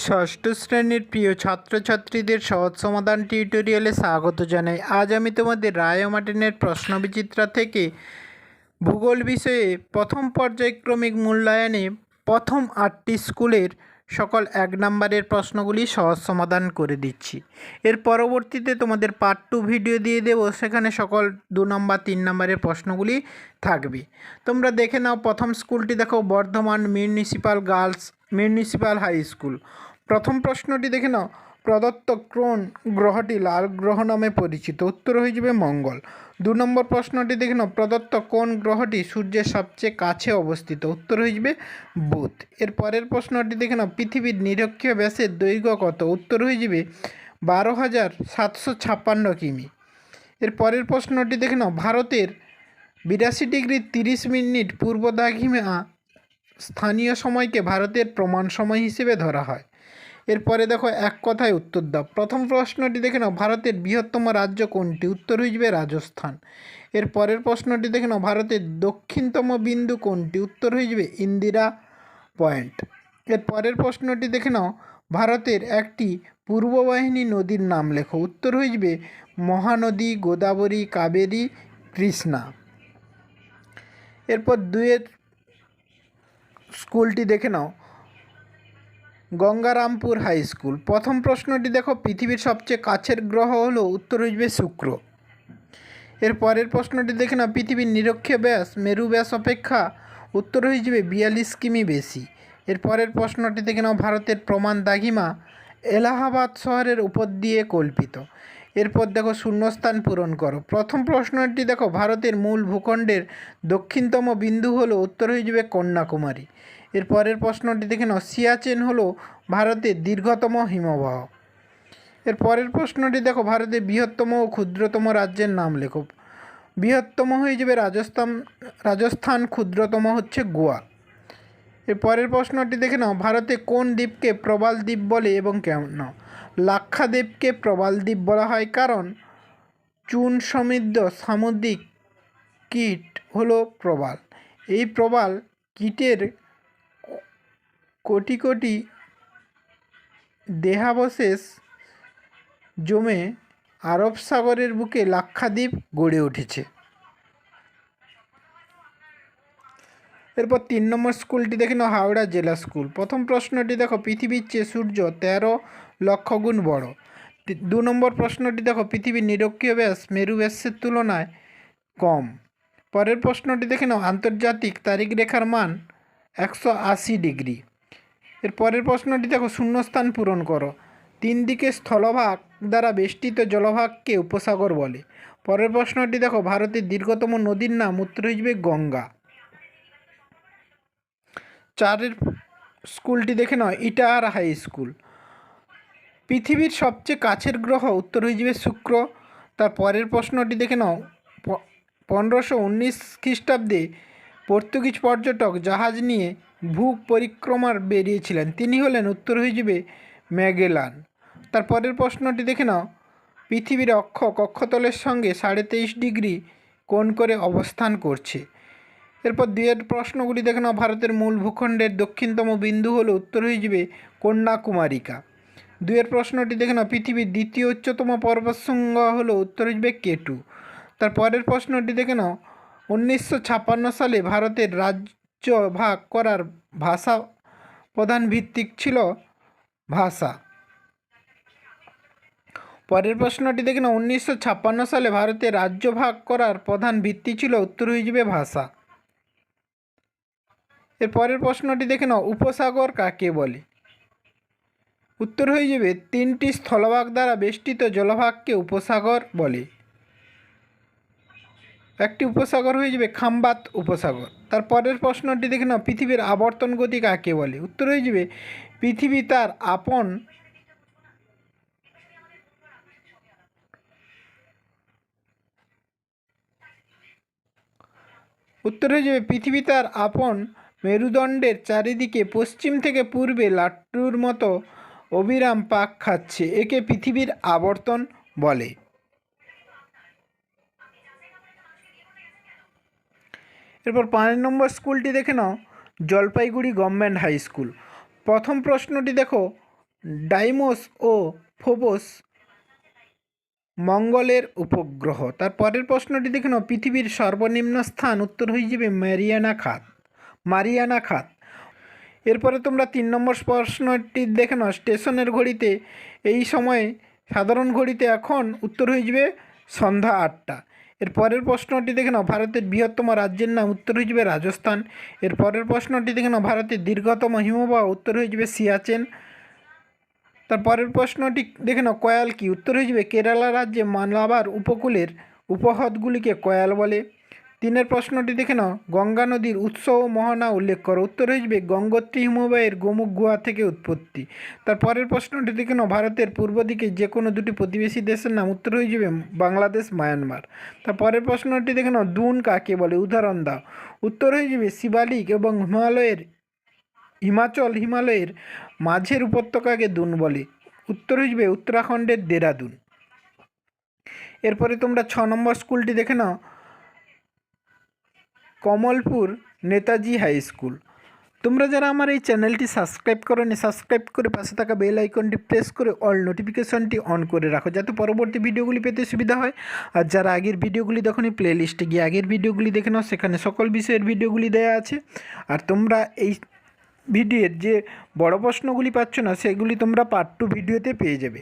ষষ্ঠ শ্রেণীর প্রিয় ছাত্রছাত্রীদের সহজ সমাধান টিউটোরিয়ালে স্বাগত জানাই। আজ আমি তোমাদের রায় ও মার্টিনের প্রশ্নবিচিত্রা থেকে ভূগোল বিষয়ে প্রথম পর্যায়ক্রমিক মূল্যায়নে প্রথম 8টি স্কুলের সকল 1 নম্বরের প্রশ্নগুলি সহজ সমাধান করে দিচ্ছি। এর পরবর্তীতে তোমাদের পার্ট 2 ভিডিও দিয়ে দেব, সেখানে সকল 2 নম্বর 3 নম্বরের প্রশ্নগুলি থাকবে। তোমরা দেখে নাও। প্রথম স্কুলটি দেখো, বর্ধমান মিউনিসিপ্যাল হাই স্কুল। প্রথম প্রশ্নটি দেখে নাও, প্রদত্ত কোন গ্রহটি লাল গ্রহ নামে পরিচিত? উত্তর হয়ে যাবে মঙ্গল। 2 নম্বর প্রশ্নটি দেখে নাও, প্রদত্ত কোন গ্রহটি সূর্যের সবচেয়ে কাছে অবস্থিত? উত্তর হয়ে যাবে বুধ। এর পরের প্রশ্নটি দেখে নাও, পৃথিবীর নিরক্ষীয় ব্যাসের দৈর্ঘ্য কত? উত্তর হয়ে যাবে 12,756 কিমি। এর পরের প্রশ্নটি দেখে নাও, ভারতের 82°30' পূর্ব দ্রাঘিমা স্থানীয় সময়কে ভারতের প্রমাণ সময় হিসেবে ধরা হয়। এরপরে দেখো, এক কথায় উত্তর দাও। প্রথম প্রশ্নটি দেখে নাও, ভারতের বৃহত্তম রাজ্য কোনটি? উত্তর হয়ে যাবে রাজস্থান। এর পরের প্রশ্নটি দেখে নাও, ভারতের দক্ষিণতম বিন্দু কোনটি? উত্তর হয়ে যাবে ইন্দিরা পয়েন্ট। এর পরের প্রশ্নটি দেখে নাও, ভারতের একটি পূর্ববাহিনী নদীর নাম লেখো। উত্তর হয়ে যাবে মহানদী, গোদাবরী, কাবেরী, কৃষ্ণা। এরপর 2 স্কুলটি দেখে নাও, গঙ্গারামপুর হাই স্কুল। প্রথম প্রশ্নটি দেখো, পৃথিবীর সবচেয়ে কাছের গ্রহ হলো? উত্তর হয়ে শুক্র। এর পরের প্রশ্নটি দেখে নাও, পৃথিবীর নিরক্ষীয় ব্যাস মেরু ব্যাস অপেক্ষা? উত্তর হয়ে যাবে 42 কিমি বেশি। এর পরের প্রশ্নটি দেখে নাও, ভারতের প্রমাণ দ্রাঘিমা এলাহাবাদ শহরের উপর দিয়ে কল্পিত। এরপর দেখো, শূন্যস্থান পূরণ করো। প্রথম প্রশ্নটি দেখো, ভারতের মূল ভূখণ্ডের দক্ষিণতম বিন্দু হলো? উত্তর হয়ে যাবে কন্যাকুমারী। এর পরের প্রশ্নটি দেখে নাও, সিয়াচেন হলো ভারতের দীর্ঘতম হিমবাহ। এর পরের প্রশ্নটি দেখো, ভারতের বৃহত্তম ও ক্ষুদ্রতম রাজ্যের নাম লেখো। বৃহত্তম হয়ে যাবে রাজস্থান, ক্ষুদ্রতম হচ্ছে গোয়া। এর পরের প্রশ্নটি দেখে নাও, ভারতে কোন দ্বীপকে প্রবাল দ্বীপ বলে এবং কেন? লাক্ষাদ্বীপকে প্রবাল দ্বীপ বলা হয় কারণ চুন সমৃদ্ধ সামুদ্রিক কীট হলো প্রবাল। এই প্রবাল কীটের কোটি কোটি দেহাবশেষ জমে আরব সাগরের বুকে লাক্ষাদ্বীপ গড়ে উঠেছে। এরপর 3 নম্বর স্কুলটি দেখে নাও, হাওড়া জেলা স্কুল। প্রথম প্রশ্নটি দেখো, পৃথিবীর চেয়ে সূর্য 13 লক্ষ গুণ বড়। 2 নম্বর প্রশ্নটি দেখো, পৃথিবীর নিরক্ষীয় ব্যাস মেরু ব্যাসের তুলনায় কম। পরের প্রশ্নটি দেখে নাও, আন্তর্জাতিক তারিখ রেখার মান 180°। এর পরের প্রশ্নটি দেখো, শূন্যস্থান পূরণ করো। 3 দিকে স্থলভাগ দ্বারা বেষ্টিত জলভাগকে উপসাগর বলে। পরের প্রশ্নটি দেখো, ভারতের দীর্ঘতম নদীর নাম? উত্তর হিসেবে গঙ্গা। 4 স্কুলটি দেখে নাও, ইটাহার হাই স্কুল। পৃথিবীর সবচেয়ে কাছের গ্রহ? উত্তর হয়ে যাবে শুক্র। তার পরের প্রশ্নটি দেখে নাও, 1519 খ্রিস্টাব্দে পর্তুগিজ পর্যটক জাহাজ নিয়ে ভূ পরিক্রমার বেরিয়েছিলেন, তিনি হলেন? উত্তর হয়ে যাবে ম্যাগেলান। তার পরের প্রশ্নটি দেখে নাও, পৃথিবীর অক্ষ কক্ষতলের সঙ্গে 23.5° কোণ করে অবস্থান করছে। এরপর 2 প্রশ্নগুলি দেখে নাও, ভারতের মূল ভূখণ্ডের দক্ষিণতম বিন্দু হলো? উত্তর হয়ে যাবে কন্যাকুমারিকা। 2 প্রশ্নটি দেখে নাও, পৃথিবীর দ্বিতীয় উচ্চতম পর্বতশৃঙ্গ হলো? উত্তর হয়ে যাবে কেটু। তার পরের প্রশ্নটি দেখে নাও, 1956 সালে ভারতের রাজ্য ভাগ করার ভাষা প্রধান ভিত্তিক ছিল ভাষা। পরের প্রশ্নটি দেখে নাও, 1956 সালে ভারতের রাজ্য ভাগ করার প্রধান ভিত্তি ছিল? উত্তর হয়ে যাবে ভাষা। এর পরের প্রশ্নটি দেখে নাও, উপসাগর কাকে বলে? উত্তর হয়ে যাবে 3টি স্থলভাগ দ্বারা বেষ্টিত জলভাগকে উপসাগর বলে। একটি উপসাগর হয়ে যাবে খাম্বাত উপসাগর। তার পরের প্রশ্নটি দেখে নাও, পৃথিবীর আবর্তন গতি কাকে বলে? উত্তর হয়ে যাবে পৃথিবী তার আপন মেরুদণ্ডের চারিদিকে পশ্চিম থেকে পূর্বে লাট্টুর মতো অবিরাম পাক খাচ্ছে, একে পৃথিবীর আবর্তন বলে। এরপর 5 নম্বর স্কুলটি দেখে নাও, জলপাইগুড়ি গভর্নমেন্ট হাই স্কুল। প্রথম প্রশ্নটি দেখো, ডাইমোস ও ফোবস মঙ্গলের উপগ্রহ। তার পরের প্রশ্নটি দেখে নাও, পৃথিবীর সর্বনিম্ন স্থান। উত্তর হয়ে যাবে মারিয়ানা খাত। এরপরে তোমরা 3 নম্বর প্রশ্নটি দেখে নাও, স্টেশনের ঘড়িতে এই সময়ে সাধারণ ঘড়িতে এখন। উত্তর হয়ে যাবে সন্ধ্যা 8টা। এর পরের প্রশ্নটি দেখে নাও, ভারতের বৃহত্তম রাজ্যের নাম। উত্তর হয়ে যাবে রাজস্থান। এর পরের প্রশ্নটি দেখে নাও, ভারতের দীর্ঘতম হিমবাহ। উত্তর হয়ে যাবে সিয়াচেন। তার পরের প্রশ্নটি দেখে নাও, কয়াল কি। উত্তর হয়ে যাবে কেরালা রাজ্যে মালাবার উপকূলের উপহ্রদগুলিকে কয়াল বলে। 3 প্রশ্নটি দেখে নাও, গঙ্গা নদীর উৎস ও মোহনা উল্লেখ করো। উত্তর হয়ে যাবে গঙ্গোত্রী হিমবাহের গোমুখ গুহা থেকে উৎপত্তি। তার পরের প্রশ্নটি দেখে নাও, ভারতের পূর্ব দিকে যে কোনো দুটি প্রতিবেশী দেশের নাম। উত্তর হয়ে যাবে বাংলাদেশ, মায়ানমার। তার পরের প্রশ্নটি দেখে নাও, দুন কাকে বলে, উদাহরণ দাও। উত্তর হয়ে যাবে শিবালিক এবং হিমালয়ের মাঝের উপত্যকাকে দুন বলে। উত্তর হয়ে যাবে উত্তরাখণ্ডের দেরাদুন। এরপরে তোমরা 6 নম্বর স্কুলটি দেখে নাও, কমলপুর নেতাজি হাই স্কুল। তোমরা যারা আমার এই চ্যানেলটি সাবস্ক্রাইব করোনি, সাবস্ক্রাইব করে পাশে থাকা বেল আইকনটি প্রেস করে অল নোটিফিকেশনটি অন করে রাখো, যাতে পরবর্তী ভিডিওগুলি পেতে সুবিধা হয়। আর যারা আগের ভিডিওগুলি দেখোনি, প্লে লিস্টে গিয়ে আগের ভিডিওগুলি দেখে নাও, সেখানে সকল বিষয়ের ভিডিওগুলি দেওয়া আছে। আর তোমরা এই ভিডিওর যে বড় প্রশ্নগুলি পাচ্ছ না, সেগুলি তোমরা পার্ট 2 ভিডিওতে পেয়ে যাবে।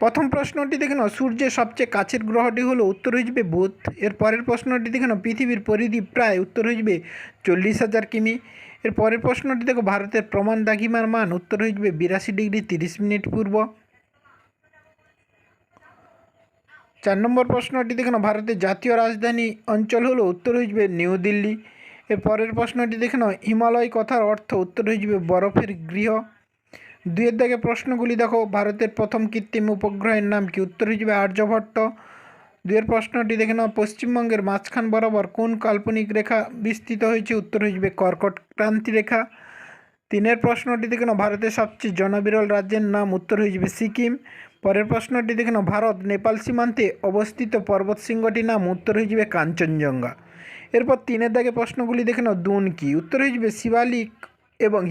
প্রথম প্রশ্নটি দেখে নাও, সূর্যের সবচেয়ে কাছের গ্রহটি হলো। উত্তর হয়ে যাবে বুধ। এর পরের প্রশ্নটি দেখে নাও, পৃথিবীর পরিধি প্রায়। উত্তর হয়ে যাবে 40,000 কিমি। এর পরের প্রশ্নটি দেখো, ভারতের প্রমাণ দ্রাঘিমার মান। উত্তর হয়ে যাবে 82 ডিগ্রি 30 মিনিট পূর্ব। 4 নম্বর প্রশ্নটি দেখে নাও, ভারতের জাতীয় রাজধানী অঞ্চল হলো। উত্তর হয়ে যাবে নিউ দিল্লি। এর পরের প্রশ্নটি দেখে নাও, হিমালয় কথার অর্থ। উত্তর হয়ে যাবে বরফের গৃহ। 2 দাগে প্রশ্নগুলি দেখো, ভারতের প্রথম কৃত্রিম উপগ্রহের নাম কি। উত্তর হয়ে যাবে আর্যভট্ট। 2 প্রশ্নটি দেখে নাও, পশ্চিমবঙ্গের মাঝখান বরাবর কোন কাল্পনিক রেখা বিস্তৃত হয়েছে। উত্তর হয়ে যাবে কর্কট ক্রান্তি রেখা। 3 প্রশ্নটি দেখে নাও, ভারতের সবচেয়ে জনবিরল রাজ্যের নাম। উত্তর হয়ে যাবে সিকিম। পরের প্রশ্নটি দেখে নাও, ভারত নেপাল সীমান্তে অবস্থিত পর্বত শৃঙ্গটির নাম। উত্তর হয়ে যাবে কাঞ্চনজঙ্ঘা। এরপর 3 দাগে প্রশ্নগুলি দেখে নাও, দুন কি। উত্তর হয়ে যাবে শিবালিক এবং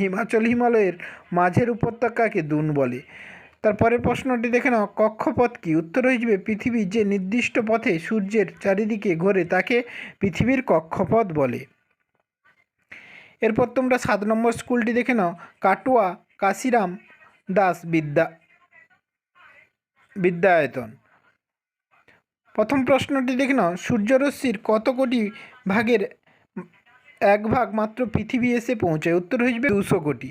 হিমালয়ের মাঝের উপত্যকাকে দুন বলে। তারপরের প্রশ্নটি দেখে নাও, কক্ষপথ কি। উত্তর হয়ে যাবে পৃথিবী যে নির্দিষ্ট পথে সূর্যের চারিদিকে ঘোরে তাকে পৃথিবীর কক্ষপথ বলে। এরপর তোমরা 7 নম্বর স্কুলটি দেখে নাও, কাটুয়া কাশিরাম দাস বিদ্যায়তন। প্রথম প্রশ্নটি দেখে নাও, সূর্যরশ্মির কত কোটি ভাগের 1 ভাগ মাত্র পৃথিবী এসে পৌঁছায়। উত্তর হয়ে যাবে 200 কোটি।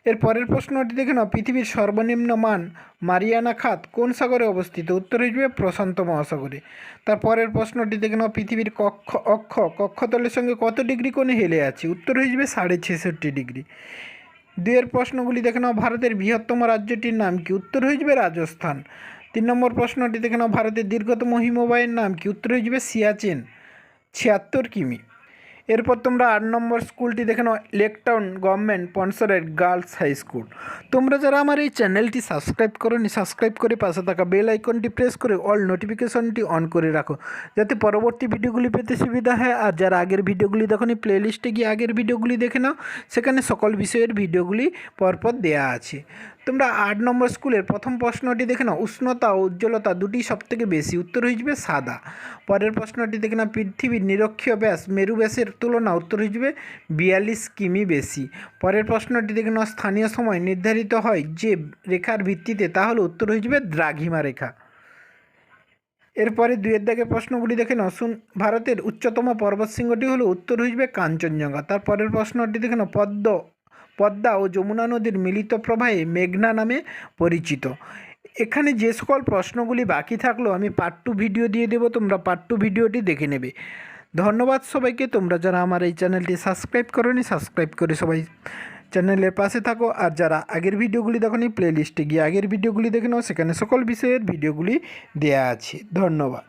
এর পরের প্রশ্নটি দেখে নাও, পৃথিবীর সর্বনিম্ন মান মারিয়ানা খাত কোন সাগরে অবস্থিত। উত্তর হয়ে যাবে প্রশান্ত মহাসাগরে। তার পরের প্রশ্নটি দেখে নাও, পৃথিবীর কক্ষতলের সঙ্গে কত ডিগ্রি কোণে হেলে আছে। উত্তর হয়ে যাবে 66.5 ডিগ্রি। 2 প্রশ্নগুলি দেখে নাও, ভারতের বৃহত্তম রাজ্যটির নাম কি। উত্তর হয়ে যাবে রাজস্থান। 3 নম্বর প্রশ্নটি দেখে নাও, ভারতের দীর্ঘতম হিমবাহের নাম কি। উত্তর হয়ে যাবে সিয়াচেন, 76 কিমি। এরপর তোমরা 8 নম্বর স্কুলটি দেখে নাও, Lake Town government sponsored girls high school. তোমরা যারা আমার এই চ্যানেলটি সাবস্ক্রাইব করোনি, সাবস্ক্রাইব করে পাশে থাকা বেল আইকনটি প্রেস করে অল নোটিফিকেশনটি অন করে রাখো, যাতে পরবর্তী ভিডিওগুলি পেতে সুবিধা হয়। আর যারা আগের ভিডিওগুলি দেখোনি, প্লে লিস্টে গিয়ে আগের ভিডিওগুলি দেখে নাও, সেখানে সকল বিষয়ের ভিডিওগুলি পরপর দেওয়া আছে। তোমরা 8 নম্বর স্কুলের প্রথম প্রশ্নটি দেখে নাও, উষ্ণতা ও উজ্জ্বলতা দুটি সবথেকে বেশি। উত্তর হয়ে যাবে সাদা। পরের প্রশ্নটি দেখে নাও, পৃথিবীর নিরক্ষীয় ব্যাস মেরু ব্যাসের তুলনা। উত্তর হয়ে যাবে 42 কিমি বেশি। পরের প্রশ্নটি দেখে নাও, স্থানীয় সময় নির্ধারিত হয় যে রেখার ভিত্তিতে, তা হলো। উত্তর হয়ে যাবে দ্রাঘিমা রেখা। এরপরে 2 দাগের প্রশ্নগুলি দেখে নাও, ভারতের উচ্চতম পর্বতশৃঙ্গটি হলো। উত্তর হয়ে যাবে কাঞ্চনজঙ্ঘা। তার পরের প্রশ্নটি দেখে নাও, পদ্মা ও যমুনা নদীর মিলিত প্রবাহে মেঘনা নামে পরিচিত। এখানে যে সকল প্রশ্নগুলি বাকি থাকলো আমি পার্ট 2 ভিডিও দিয়ে দেবো, তোমরা পার্ট 2 ভিডিওটি দেখে নেবে। ধন্যবাদ সবাইকে। তোমরা যারা আমার এই চ্যানেলটি সাবস্ক্রাইব করোনি, সাবস্ক্রাইব করে সবাই চ্যানেলের পাশে থাকো। আর যারা আগের ভিডিওগুলি দেখোনি, প্লে লিস্টে গিয়ে আগের ভিডিওগুলি দেখে নাও, সেখানে সকল বিষয়ের ভিডিওগুলি দেওয়া আছে। ধন্যবাদ।